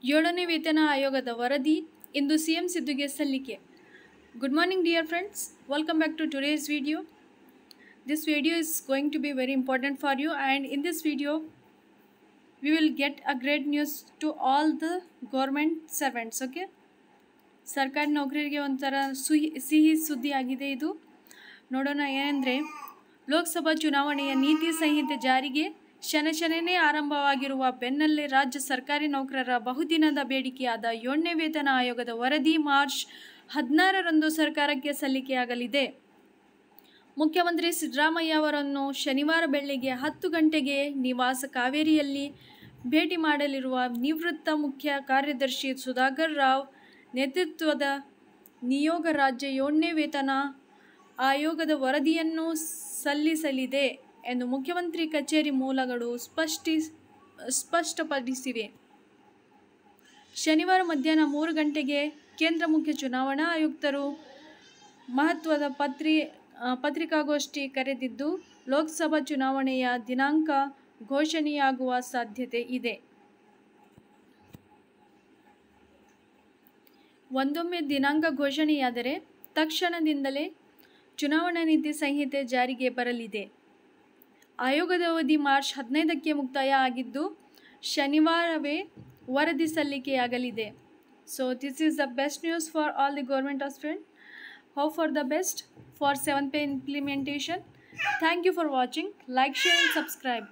ಏಳನೇ ವೇತನ ಆಯೋಗದ ವರದಿ ಇಂದು ಸಿಎಂ ಸಿದ್ದುಗೆ ಸಲ್ಲಿಕೆ. Good morning dear friends, welcome back to today's video. This video is going to be very important for you, and in this video we will get a great news to all the government servants. Okay, ಸರ್ಕಾರಿ ನೌಕರರಿಗೆ ಒಂಥರ ಸಿಹಿ ಸುದ್ದಿ ಆಗಿದೆ ಇದು. ನೋಡೋಣ ಏನೆಂದರೆ, ಲೋಕಸಭಾ ಚುನಾವಣೆಯ ನೀತಿ ಸಂಹಿತೆ ಜಾರಿಗೆ ಶನಶನೇ ಆರಂಭವಾಗಿರುವ ಬೆನ್ನಲ್ಲೇ ರಾಜ್ಯ ಸರ್ಕಾರಿ ನೌಕರರ ಬಹುದಿನದ ಬೇಡಿಕೆಯಾದ 7ನೇ ವೇತನ ಆಯೋಗದ ವರದಿ ಮಾರ್ಚ್ 16ರಂದು ಸರ್ಕಾರಕ್ಕೆ ಸಲ್ಲಿಕೆಯಾಗಲಿದೆ. ಮುಖ್ಯಮಂತ್ರಿ ಸಿದ್ದರಾಮಯ್ಯ ಅವರನ್ನು ಶನಿವಾರ ಬೆಳಗ್ಗೆ 10 ಗಂಟೆಗೆ ನಿವಾಸ ಕಾವೇರಿಯಲ್ಲಿ ಭೇಟಿ ಮಾಡಲಿರುವ ನಿವೃತ್ತ ಮುಖ್ಯ ಕಾರ್ಯದರ್ಶಿ ಸುಧಾಕರ್ ರಾವ್ ನೇತೃತ್ವದ ನಿಯೋಗ ರಾಜ್ಯ 7ನೇ ವೇತನ ಆಯೋಗದ ವರದಿಯನ್ನು ಸಲ್ಲಿಸಲಿದೆ ಎಂದು ಮುಖ್ಯಮಂತ್ರಿ ಕಚೇರಿ ಮೂಲಗಳು ಸ್ಪಷ್ಟಪಡಿಸಿವೆ. ಶನಿವಾರ ಮಧ್ಯಾಹ್ನ 3 ಗಂಟೆಗೆ ಕೇಂದ್ರ ಮುಖ್ಯ ಚುನಾವಣಾ ಆಯುಕ್ತರು ಮಹತ್ವದ ಪತ್ರಿಕಾಗೋಷ್ಠಿ ಕರೆದಿದ್ದು, ಲೋಕಸಭಾ ಚುನಾವಣೆಯ ದಿನಾಂಕ ಘೋಷಣೆಯಾಗುವ ಸಾಧ್ಯತೆ ಇದೆ. ಒಂದೊಮ್ಮೆ ದಿನಾಂಕ ಘೋಷಣೆಯಾದರೆ ತಕ್ಷಣದಿಂದಲೇ ಚುನಾವಣಾ ನೀತಿ ಸಂಹಿತೆ ಜಾರಿಗೆ ಬರಲಿದೆ. ಆಯೋಗದ ಅವಧಿ ಮಾರ್ಚ್ 15ಕ್ಕೆ ಮುಕ್ತಾಯ ಆಗಿದ್ದು, ಶನಿವಾರವೇ ವರದಿ ಸಲ್ಲಿಕೆಯಾಗಲಿದೆ. So this is the best news for all the government aspirants. Hope for the best for 7th pay implementation. Thank you for watching. Like, share and subscribe.